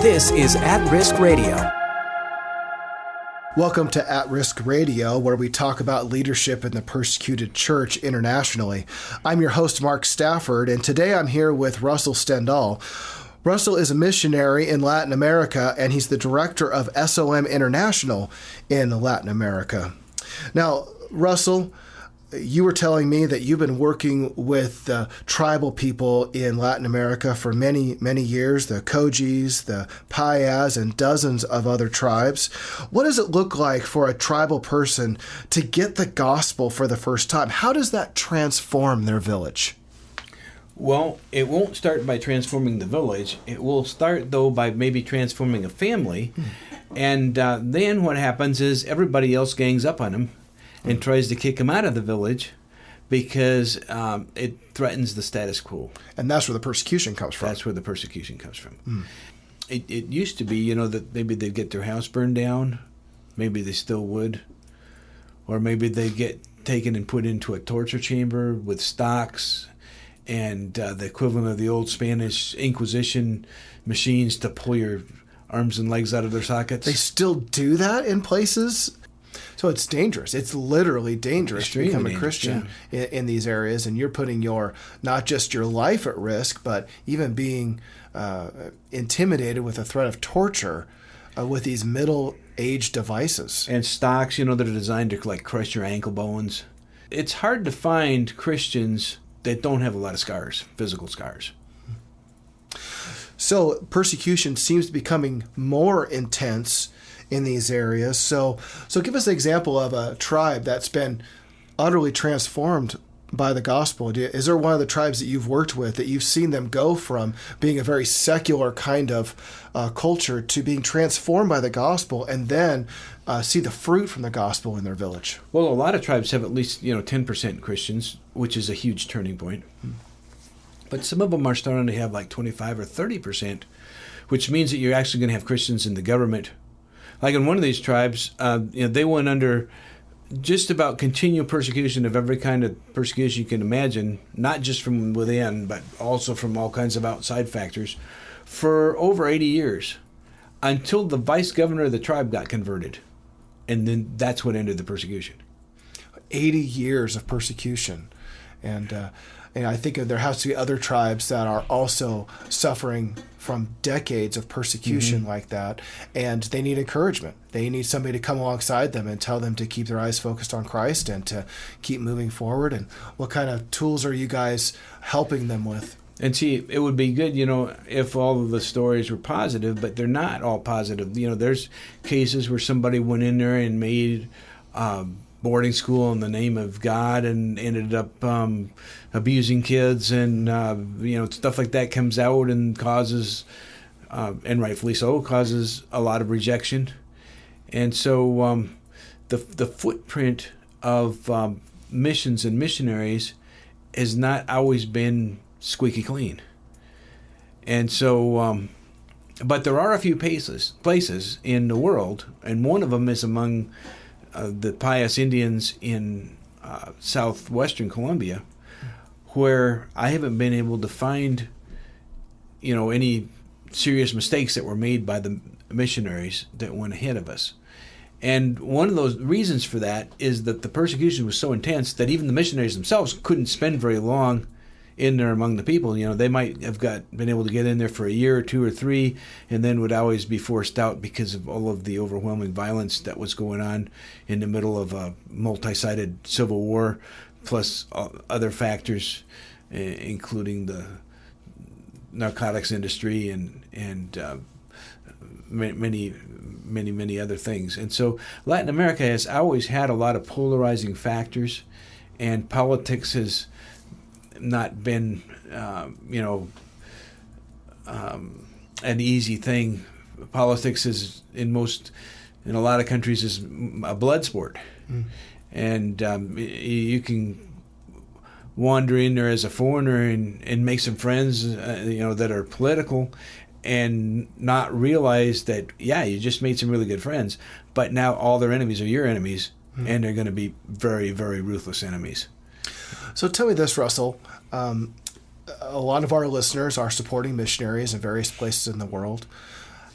This is At Risk Radio. Welcome to At Risk Radio, where we talk about leadership in the persecuted church internationally. I'm your host, Mark Stafford, and today I'm here with Russell Stendal. Russell is a missionary in Latin America, and he's the director of SOM International in Latin America. Now, Russell, you were telling me that you've been working with tribal people in Latin America for many, many years, the Kojis, the Payas, and dozens of other tribes. What does it look like for a tribal person to get the gospel for the first time? How does that transform their village? Well, it won't start by transforming the village. It will start, though, by maybe transforming a family. And then what happens is everybody else gangs up on him and tries to kick him out of the village because it threatens the status quo. And that's where the persecution comes from. That's where the persecution comes from. It used to be, that maybe they'd get their house burned down. Maybe they still would. Or maybe they get taken and put into a torture chamber with stocks and the equivalent of the old Spanish Inquisition machines to pull your arms and legs out of their sockets. They still do that in places? So it's dangerous. It's literally dangerous to become a Christian in these areas, and you're putting not just your life at risk, but even being intimidated with the threat of torture with these middle-aged devices. And stocks, that are designed to crush your ankle bones. It's hard to find Christians that don't have a lot of scars, physical scars. So persecution seems to be becoming more intense in these areas. So give us an example of a tribe that's been utterly transformed by the gospel. Is there one of the tribes that you've worked with that you've seen them go from being a very secular kind of culture to being transformed by the gospel and then see the fruit from the gospel in their village? Well, a lot of tribes have at least 10% Christians, which is a huge turning point. But some of them are starting to have 25 or 30%, which means that you're actually going to have Christians in the government. Like in one of these tribes, they went under just about continual persecution of every kind of persecution you can imagine, not just from within, but also from all kinds of outside factors, for over 80 years, until the vice governor of the tribe got converted. And then that's what ended the persecution. 80 years of persecution. And I think there has to be other tribes that are also suffering from decades of persecution like that, and they need encouragement. They need somebody to come alongside them and tell them to keep their eyes focused on Christ and to keep moving forward. And what kind of tools are you guys helping them with? And see, it would be good, if all of the stories were positive, but they're not all positive. There's cases where somebody went in there and made boarding school in the name of God and ended up abusing kids, and stuff like that comes out and causes, and rightfully so, causes a lot of rejection. And so the footprint of missions and missionaries has not always been squeaky clean. And so, but there are a few places in the world, and one of them is among the Payas Indians in southwestern Colombia, where I haven't been able to find, any serious mistakes that were made by the missionaries that went ahead of us. And one of those reasons for that is that the persecution was so intense that even the missionaries themselves couldn't spend very long in there among the people. They might have been able to get in there for a year or two or three, and then would always be forced out because of all of the overwhelming violence that was going on in the middle of a multi-sided civil war, plus other factors, including the narcotics industry and many other things. And so Latin America has always had a lot of polarizing factors, and politics has not been, an easy thing. Politics is in a lot of countries is a blood sport, and you can wander in there as a foreigner and make some friends, that are political, and not realize that you just made some really good friends, but now all their enemies are your enemies, and they're going to be very, very ruthless enemies. So tell me this, Russell. A lot of our listeners are supporting missionaries in various places in the world.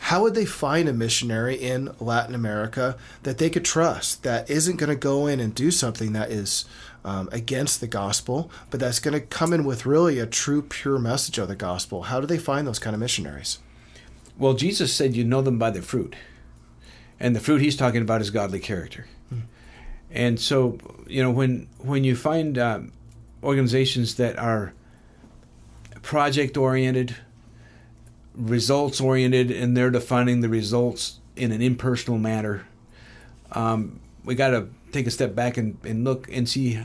how would they find a missionary in Latin America that they could trust, that isn't going to go in and do something that is against the gospel, but that's going to come in with really a true, pure message of the gospel? How do they find those kind of missionaries? Well, Jesus said you know them by their fruit. And the fruit he's talking about is godly character. And so, when you find organizations that are project-oriented, results-oriented, and they're defining the results in an impersonal manner, we got to take a step back and look and see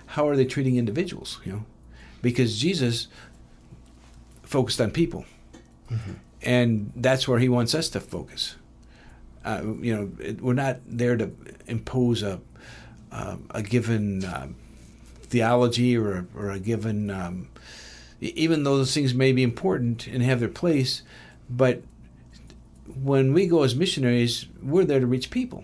how are they treating individuals, because Jesus focused on people. And that's where he wants us to focus. We're not there to impose a given theology or a given, even though those things may be important and have their place, but when we go as missionaries, we're there to reach people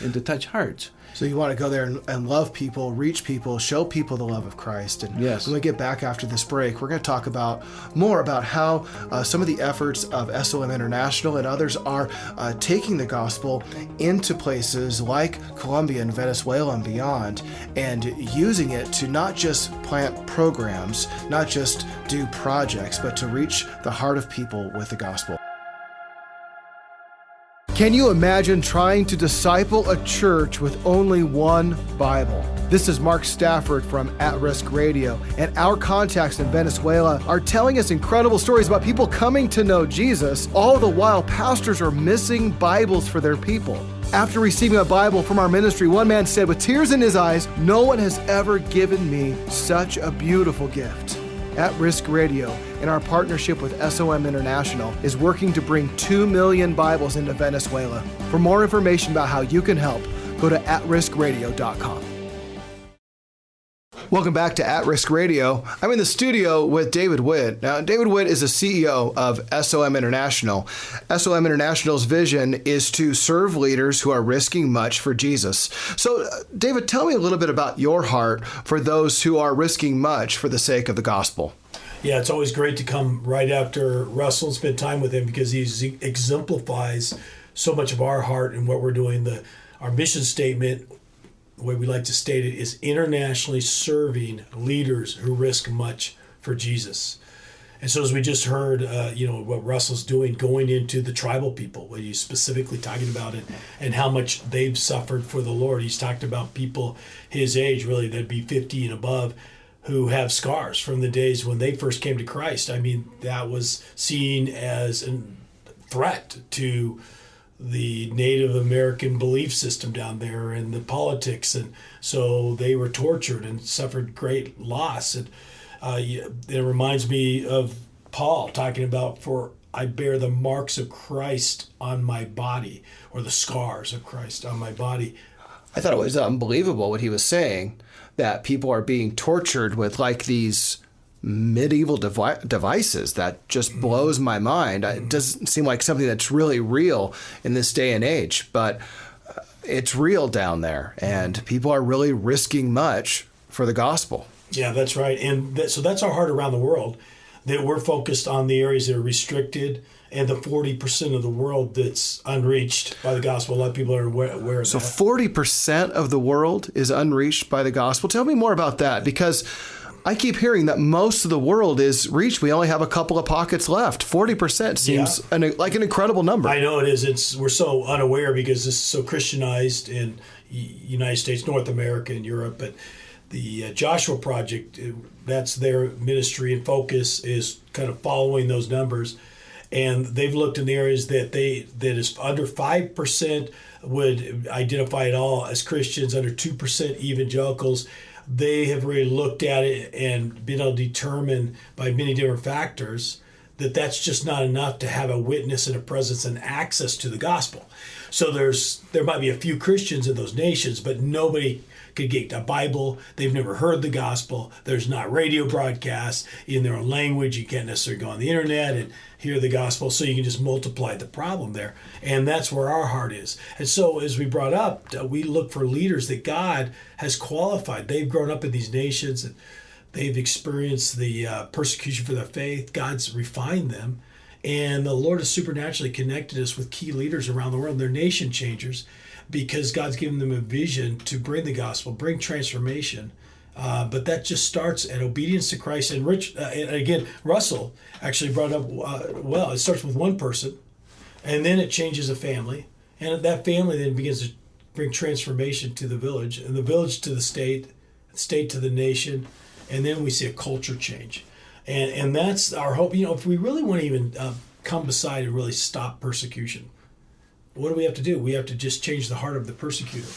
and to touch hearts. So you want to go there and love people, reach people, show people the love of Christ. And yes. When we get back after this break, we're going to talk more about how some of the efforts of SOM International and others are taking the gospel into places like Colombia and Venezuela and beyond, and using it to not just plant programs, not just do projects, but to reach the heart of people with the gospel. Can you imagine trying to disciple a church with only one Bible? This is Mark Stafford from At Risk Radio, and our contacts in Venezuela are telling us incredible stories about people coming to know Jesus, all the while pastors are missing Bibles for their people. After receiving a Bible from our ministry, one man said with tears in his eyes, "No one has ever given me such a beautiful gift." At Risk Radio, in our partnership with SOM International, is working to bring 2 million Bibles into Venezuela. For more information about how you can help, go to atriskradio.com. Welcome back to At Risk Radio. I'm in the studio with David Witt. Now, David Witt is the CEO of SOM International. SOM International's vision is to serve leaders who are risking much for Jesus. So, David, tell me a little bit about your heart for those who are risking much for the sake of the gospel. Yeah, it's always great to come right after Russell and spend time with him, because he exemplifies so much of our heart and what we're doing. Our mission statement, the way we like to state it, is internationally serving leaders who risk much for Jesus. And so as we just heard, what Russell's doing, going into the tribal people, what he's specifically talking about it, and how much they've suffered for the Lord. He's talked about people his age, really, that'd be 50 and above, who have scars from the days when they first came to Christ. I mean, that was seen as a threat to the Native American belief system down there and the politics, and so they were tortured and suffered great loss. And it reminds me of Paul talking about, "For I bear the marks of Christ on my body," or the scars of Christ on my body. I thought it was unbelievable what he was saying, that people are being tortured with like these medieval devices. That just blows my mind. It doesn't seem like something that's really real in this day and age, but it's real down there, and people are really risking much for the gospel. Yeah, that's right. And so that's our heart around the world, that we're focused on the areas that are restricted and the 40% of the world that's unreached by the gospel. A lot of people are aware of that. So 40% of the world is unreached by the gospel. Tell me more about that, because I keep hearing that most of the world is reached. We only have a couple of pockets left. 40% seems like an incredible number. I know it is. We're so unaware because this is so Christianized in United States, North America, and Europe. But the Joshua Project, that's their ministry and focus, is kind of following those numbers. And they've looked in the areas that is under 5% would identify it all as Christians, under 2% evangelicals. They have really looked at it and been able to determine by many different factors that that's just not enough to have a witness and a presence and access to the gospel. So there might be a few Christians in those nations, but nobody could get a Bible. They've never heard the gospel. There's not radio broadcasts in their own language. You can't necessarily go on the internet and hear the gospel. So you can just multiply the problem there. And that's where our heart is. And so as we brought up, we look for leaders that God has qualified. They've grown up in these nations and they've experienced the persecution for their faith. God's refined them. And the Lord has supernaturally connected us with key leaders around the world. They're nation changers because God's given them a vision to bring the gospel, bring transformation. But that just starts at obedience to Christ. And and again, Russell actually brought up, well, it starts with one person, and then it changes a family. And that family then begins to bring transformation to the village, and the village to the state to the nation, and then we see a culture change. And that's our hope. If we really want to even come beside and really stop persecution, what do we have to do? We have to just change the heart of the persecutor.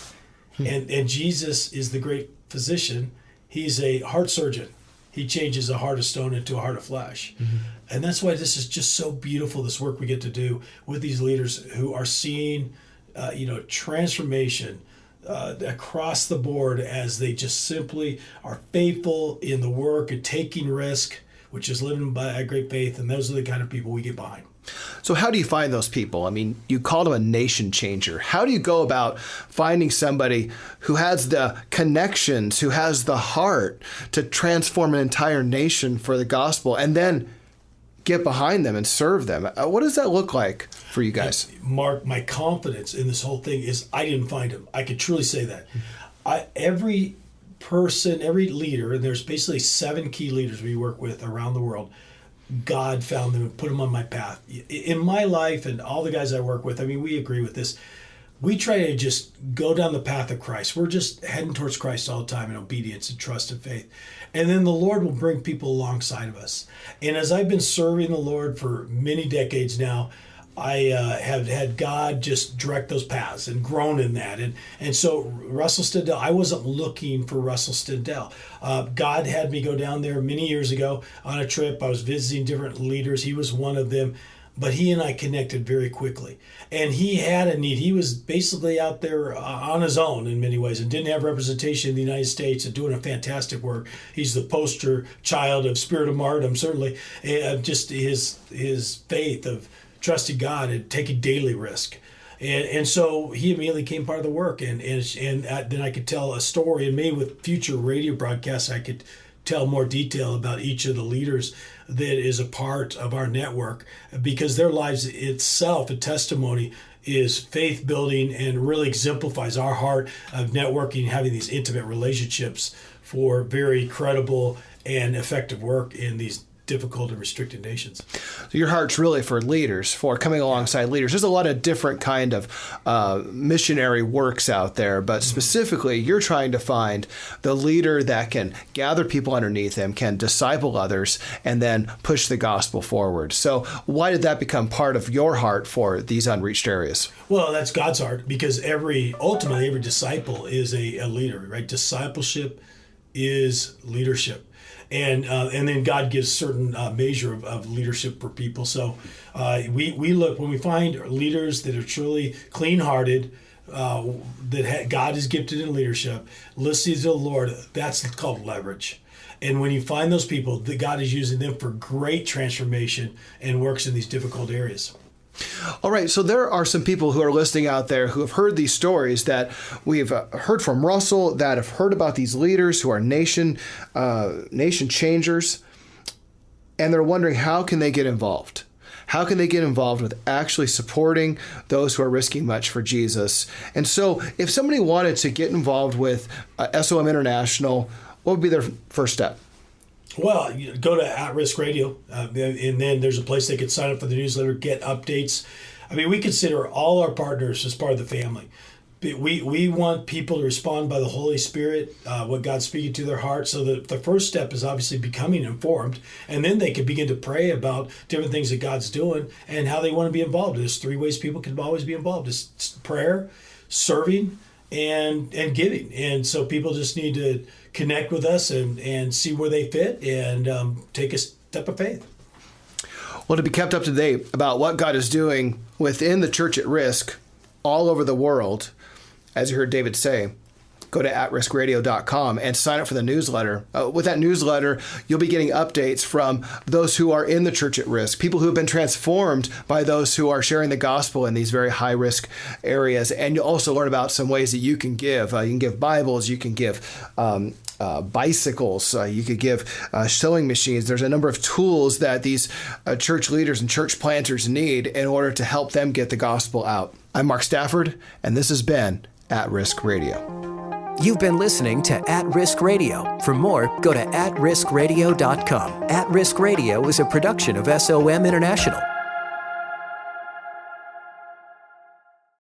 And Jesus is the great physician. He's a heart surgeon. He changes a heart of stone into a heart of flesh. Mm-hmm. And that's why this is just so beautiful, this work we get to do with these leaders who are seeing, transformation across the board as they just simply are faithful in the work and taking risk, which is living by a great faith. And those are the kind of people we get behind. So how do you find those people? I mean, you called them a nation changer. How do you go about finding somebody who has the connections, who has the heart to transform an entire nation for the gospel, and then get behind them and serve them? What does that look like for you guys? Mark, my confidence in this whole thing is I didn't find them. I could truly say that. Every person, every leader, and there's basically 7 key leaders we work with around the world, God found them and put them on my path. In my life and all the guys I work with, I mean, we agree with this. We try to just go down the path of Christ. We're just heading towards Christ all the time in obedience and trust and faith. And then the Lord will bring people alongside of us. And as I've been serving the Lord for many decades now, I have had God just direct those paths and grown in that. And so Russell Stendal, I wasn't looking for Russell Stendal. God had me go down there many years ago on a trip. I was visiting different leaders. He was one of them. But he and I connected very quickly. And he had a need. He was basically out there on his own in many ways and didn't have representation in the United States and doing a fantastic work. He's the poster child of Spirit of Martyrdom, certainly. Just his faith of trusting God and taking daily risk. And so he immediately became part of the work. And then I could tell a story. And maybe with future radio broadcasts, I could tell more detail about each of the leaders that is a part of our network, because their lives itself, a testimony, is faith building and really exemplifies our heart of networking, having these intimate relationships for very credible and effective work in these difficult and restricted nations. So your heart's really for leaders, for coming alongside leaders. There's a lot of different kind of missionary works out there, but specifically you're trying to find the leader that can gather people underneath him, can disciple others, and then push the gospel forward. So why did that become part of your heart for these unreached areas? Well, that's God's heart, because ultimately every disciple is a leader, right? Discipleship is leadership. And then God gives certain measure of leadership for people. So we look, when we find leaders that are truly clean-hearted, God is gifted in leadership, listening to the Lord, that's called leverage. And when you find those people, that God is using them for great transformation and works in these difficult areas. All right, so there are some people who are listening out there who have heard these stories that we've heard from Russell, that have heard about these leaders who are nation changers, and they're wondering, how can they get involved? How can they get involved with actually supporting those who are risking much for Jesus? And so if somebody wanted to get involved with SOM International, what would be their first step? Well, you go to At Risk Radio, and then there's a place they could sign up for the newsletter, get updates. I mean, we consider all our partners as part of the family. We want people to respond by the Holy Spirit, what God's speaking to their heart. So the first step is obviously becoming informed, and then they can begin to pray about different things that God's doing and how they want to be involved. There's 3 ways people can always be involved: it's prayer, serving, and giving. And so people just need to connect with us and see where they fit and take a step of faith. Well, to be kept up to date about what God is doing within the Church at Risk all over the world, as you heard David say, go to atriskradio.com and sign up for the newsletter. With that newsletter, you'll be getting updates from those who are in the Church at Risk, people who have been transformed by those who are sharing the gospel in these very high-risk areas. And you'll also learn about some ways that you can give. You can give Bibles, you can give bicycles. You could give sewing machines. There's a number of tools that these church leaders and church planters need in order to help them get the gospel out. I'm Mark Stafford, and this has been At Risk Radio. You've been listening to At Risk Radio. For more, go to atriskradio.com. At Risk Radio is a production of SOM International.